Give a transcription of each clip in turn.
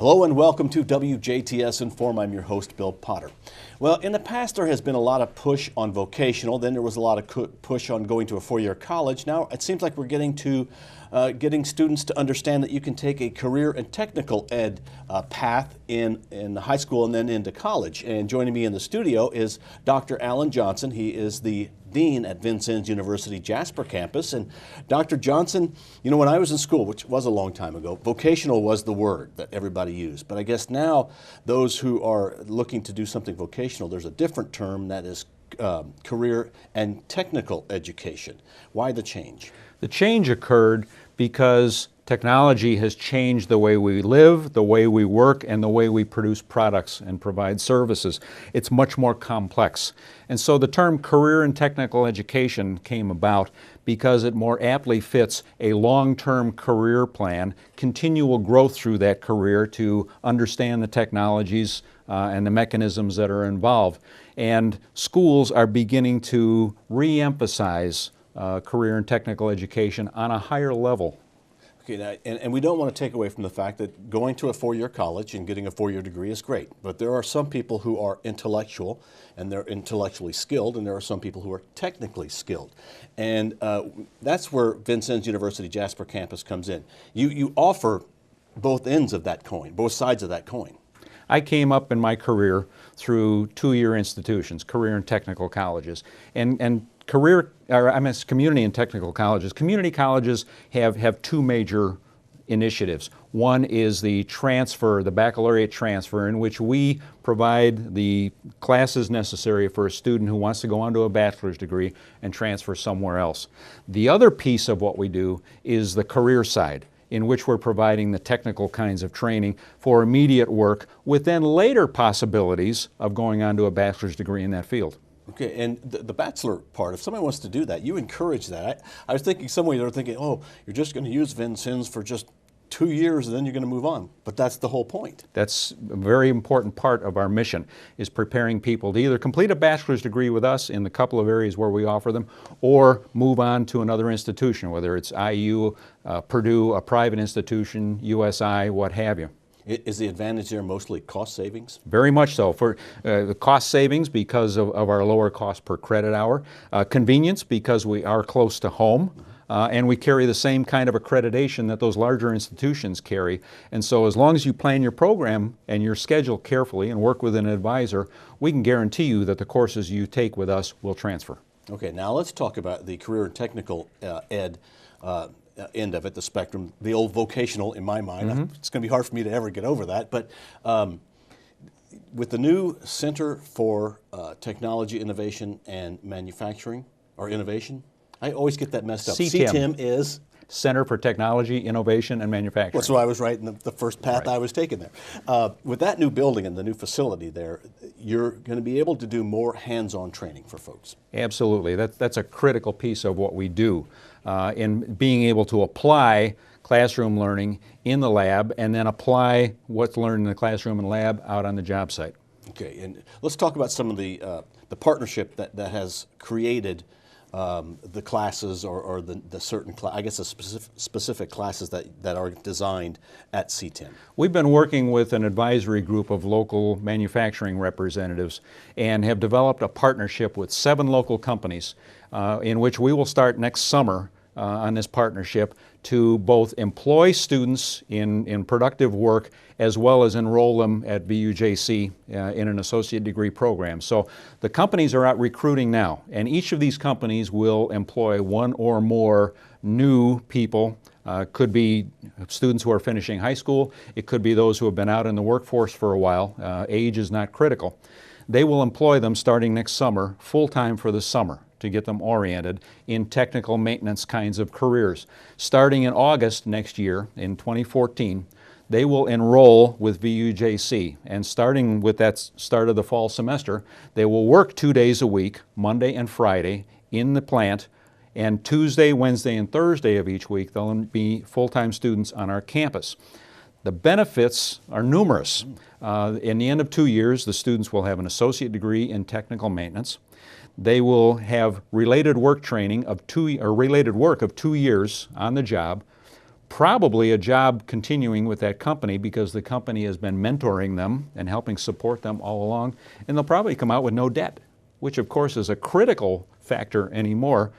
Hello and welcome to WJTS in.form. I'm your host, Bill Potter. Well, in the past there has been a lot of push on vocational, then there was a lot of push on going to a four-year college. Now it seems like we're getting to getting students to understand that you can take a career and technical ed path in high school and then into college. And joining me in the studio is Dr. Alan Johnson. He is the Dean at Vincennes University Jasper Campus. And Dr. Johnson, you know, when I was in school, which was a long time ago, vocational was the word that everybody used. But I guess now those who are looking to do something vocational, there's a different term that is career and technical education. Why the change? The change occurred because technology has changed the way we live, the way we work, and the way we produce products and provide services. It's much more complex. And so the term career and technical education came about because it more aptly fits a long-term career plan, continual growth through that career to understand the technologies and the mechanisms that are involved. And schools are beginning to re-emphasize career and technical education on a higher level. Okay, now, and we don't want to take away from the fact that going to a four-year college and getting a four-year degree is great, but there are some people who are intellectual and they're intellectually skilled, and there are some people who are technically skilled. And that's where Vincennes University Jasper Campus comes in. You offer both ends of that coin, both sides of that coin. I came up in my career through two-year institutions, career and technical colleges, and community and technical colleges. Community colleges have two major initiatives. One is the transfer, the baccalaureate transfer, in which we provide the classes necessary for a student who wants to go on to a bachelor's degree and transfer somewhere else. The other piece of what we do is the career side, in which we're providing the technical kinds of training for immediate work with then later possibilities of going on to a bachelor's degree in that field. Okay, and the bachelor part, if somebody wants to do that, you encourage that. I was thinking some way they're thinking, oh, you're just going to use Vincennes for just 2 years and then you're going to move on. But that's the whole point. That's a very important part of our mission, is preparing people to either complete a bachelor's degree with us in the couple of areas where we offer them, or move on to another institution, whether it's IU, Purdue, a private institution, USI, what have you. Is the advantage there mostly cost savings? Very much so. For the cost savings because of our lower cost per credit hour, convenience because we are close to home, and we carry the same kind of accreditation that those larger institutions carry. And so as long as you plan your program and your schedule carefully and work with an advisor, we can guarantee you that the courses you take with us will transfer. Okay, now let's talk about the career and technical ed end of it, the spectrum, the old vocational in my mind. Mm-hmm. It's going to be hard for me to ever get over that, but with the new Center for Technology, Innovation, and Manufacturing, or Innovation, I always get that messed up. CTIM is? Center for Technology, Innovation, and Manufacturing. Well, so I was right in the first path I was taking there. With that new building and the new facility there, you're going to be able to do more hands-on training for folks. Absolutely. That's a critical piece of what we do, in being able to apply classroom learning in the lab and then apply what's learned in the classroom and lab out on the job site. Okay, and let's talk about some of the partnership that has created the classes or the certain, I guess the specific classes that are designed at CTIM. We've been working with an advisory group of local manufacturing representatives and have developed a partnership with 7 local companies in which we will start next summer on this partnership to both employ students in productive work as well as enroll them at VUJC in an associate degree program. So the companies are out recruiting now, and each of these companies will employ one or more new people. Could be students who are finishing high school. It could be those who have been out in the workforce for a while. Age is not critical. They will employ them starting next summer, full-time for the summer, to get them oriented in technical maintenance kinds of careers. Starting in August next year, in 2014, they will enroll with VUJC, and starting with that start of the fall semester, they will work 2 days a week, Monday and Friday, in the plant, and Tuesday, Wednesday, and Thursday of each week, they'll be full-time students on our campus. The benefits are numerous. In the end of 2 years, the students will have an associate degree in technical maintenance. They will have related work training of related work of 2 years on the job, probably a job continuing with that company because the company has been mentoring them and helping support them all along, and they'll probably come out with no debt, which of course is a critical factor anymore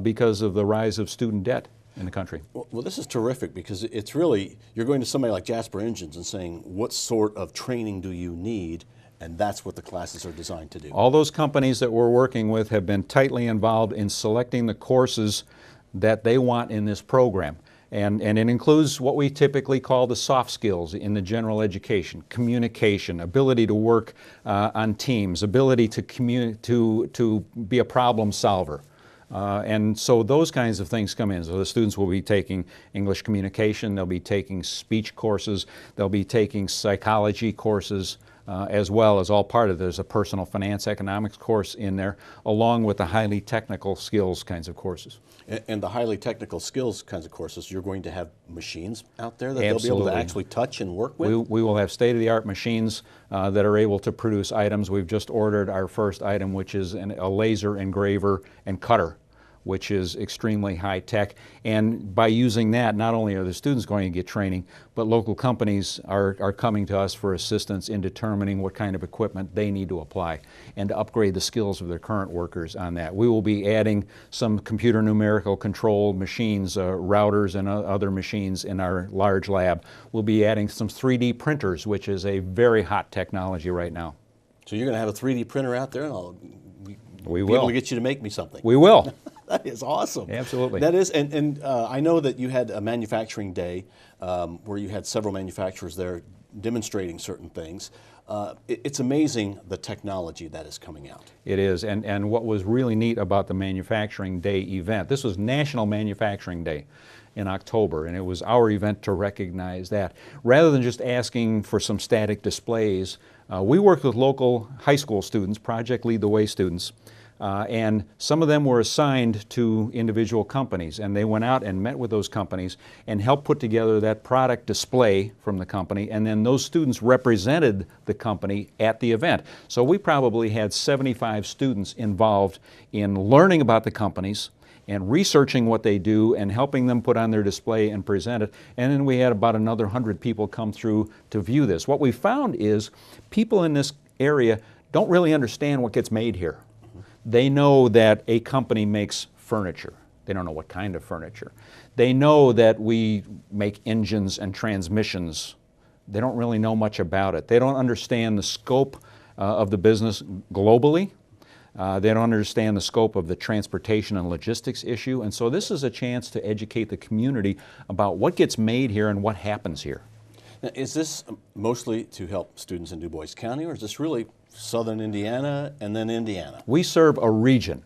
because of the rise of student debt in the country. Well, this is terrific because it's really, you're going to somebody like Jasper Engines and saying, what sort of training do you need? And that's what the classes are designed to do. All those companies that we're working with have been tightly involved in selecting the courses that they want in this program. And it includes what we typically call the soft skills in the general education: communication, ability to work on teams, ability to be a problem solver. And so those kinds of things come in. So the students will be taking English communication, they'll be taking speech courses, they'll be taking psychology courses, as well as all part of it. There's a personal finance economics course in there, along with the highly technical skills kinds of courses. And the highly technical skills kinds of courses, you're going to have machines out there that Absolutely. they'll be able to actually touch and work with? We will have state-of-the-art machines that are able to produce items. We've just ordered our first item, which is a laser engraver and cutter, which is extremely high tech. And by using that, not only are the students going to get training, but local companies are coming to us for assistance in determining what kind of equipment they need to apply and to upgrade the skills of their current workers on that. We will be adding some computer numerical control machines, routers and other machines in our large lab. We'll be adding some 3D printers, which is a very hot technology right now. So you're going to have a 3D printer out there, and We be will. able to get you to make me something. We will. That is awesome. Absolutely. That is, and I know that you had a manufacturing day where you had several manufacturers there demonstrating certain things. It's amazing the technology that is coming out. It is, and what was really neat about the Manufacturing Day event, this was National Manufacturing Day in October, and it was our event to recognize that. Rather than just asking for some static displays, we worked with local high school students, Project Lead the Way students, and some of them were assigned to individual companies, and they went out and met with those companies and helped put together that product display from the company, and then those students represented the company at the event. So we probably had 75 students involved in learning about the companies and researching what they do and helping them put on their display and present it. And then we had about another 100 people come through to view this. What we found is people in this area don't really understand what gets made here. They know that a company makes furniture. They don't know what kind of furniture. They know that we make engines and transmissions. They don't really know much about it. They don't understand the scope of the business globally. They don't understand the scope of the transportation and logistics issue. And so this is a chance to educate the community about what gets made here and what happens here. Now, is this mostly to help students in Du Bois County, or is this really southern Indiana and then Indiana? We serve a region.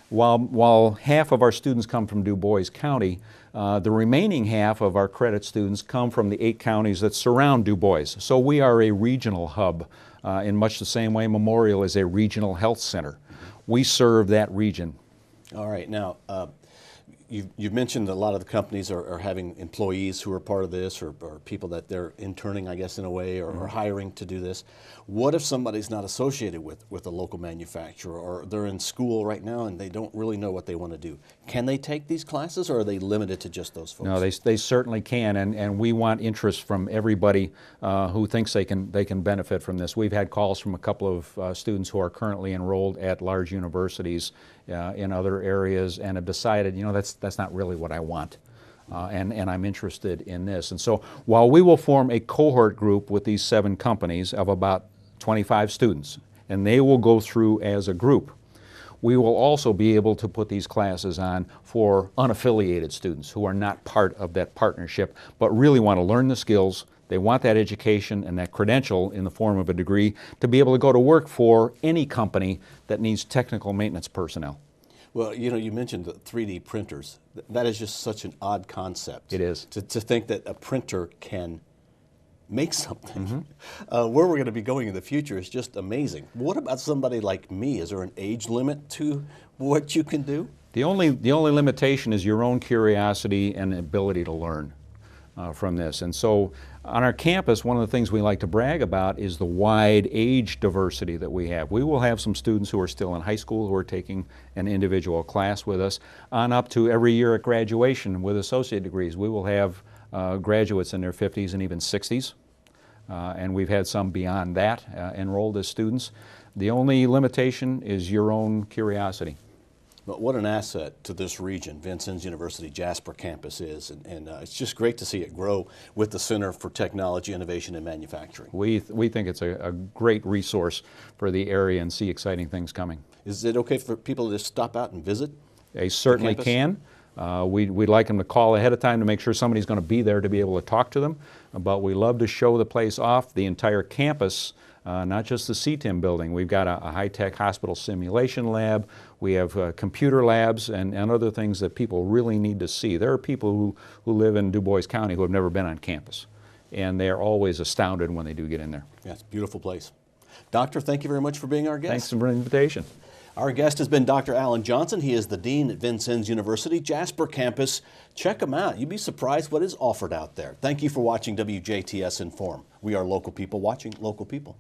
While half of our students come from Du Bois County, the remaining half of our credit students come from the 8 counties that surround Du Bois. So we are a regional hub in much the same way Memorial is a regional health center. We serve that region. All right. Now, you've mentioned that a lot of the companies are having employees who are part of this, or people that they're interning, I guess, in a way, or hiring to do this. What if somebody's not associated with a local manufacturer, or they're in school right now and they don't really know what they want to do? Can they take these classes, or are they limited to just those folks? No, they certainly can, and we want interest from everybody who thinks they can benefit from this. We've had calls from a couple of students who are currently enrolled at large universities in other areas and have decided, you know, that's not really what I want. And I'm interested in this. And so while we will form a cohort group with these 7 companies of about 25 students, and they will go through as a group, we will also be able to put these classes on for unaffiliated students who are not part of that partnership, but really want to learn the skills. They want that education and that credential in the form of a degree to be able to go to work for any company that needs technical maintenance personnel. Well, you know, you mentioned the 3D printers. That is just such an odd concept. It is. To think that a printer can make something. Where we're going to be going in the future is just amazing. What about somebody like me? Is there an age limit to what you can do? The only limitation is your own curiosity and ability to learn from this. And so on our campus, one of the things we like to brag about is the wide age diversity that we have. We will have some students who are still in high school who are taking an individual class with us, on up to every year at graduation with associate degrees. We will have graduates in their 50s and even 60s. And we've had some beyond that enrolled as students. The only limitation is your own curiosity. But what an asset to this region Vincennes University Jasper Campus is, and it's just great to see it grow with the Center for Technology, Innovation, and Manufacturing. We think it's a great resource for the area and see exciting things coming. Is it okay for people to just stop out and visit? They certainly can. We'd like them to call ahead of time to make sure somebody's going to be there to be able to talk to them, but we love to show the place off, the entire campus. Not just the CTIM building. We've got a high-tech hospital simulation lab. We have computer labs and other things that people really need to see. There are people who live in Du Bois County who have never been on campus, and they are always astounded when they do get in there. Yeah, it's a beautiful place. Doctor, thank you very much for being our guest. Thanks for the invitation. Our guest has been Dr. Alan Johnson. He is the Dean at Vincennes University Jasper Campus. Check him out. You'd be surprised what is offered out there. Thank you for watching WJTS Inform. We are local people watching local people.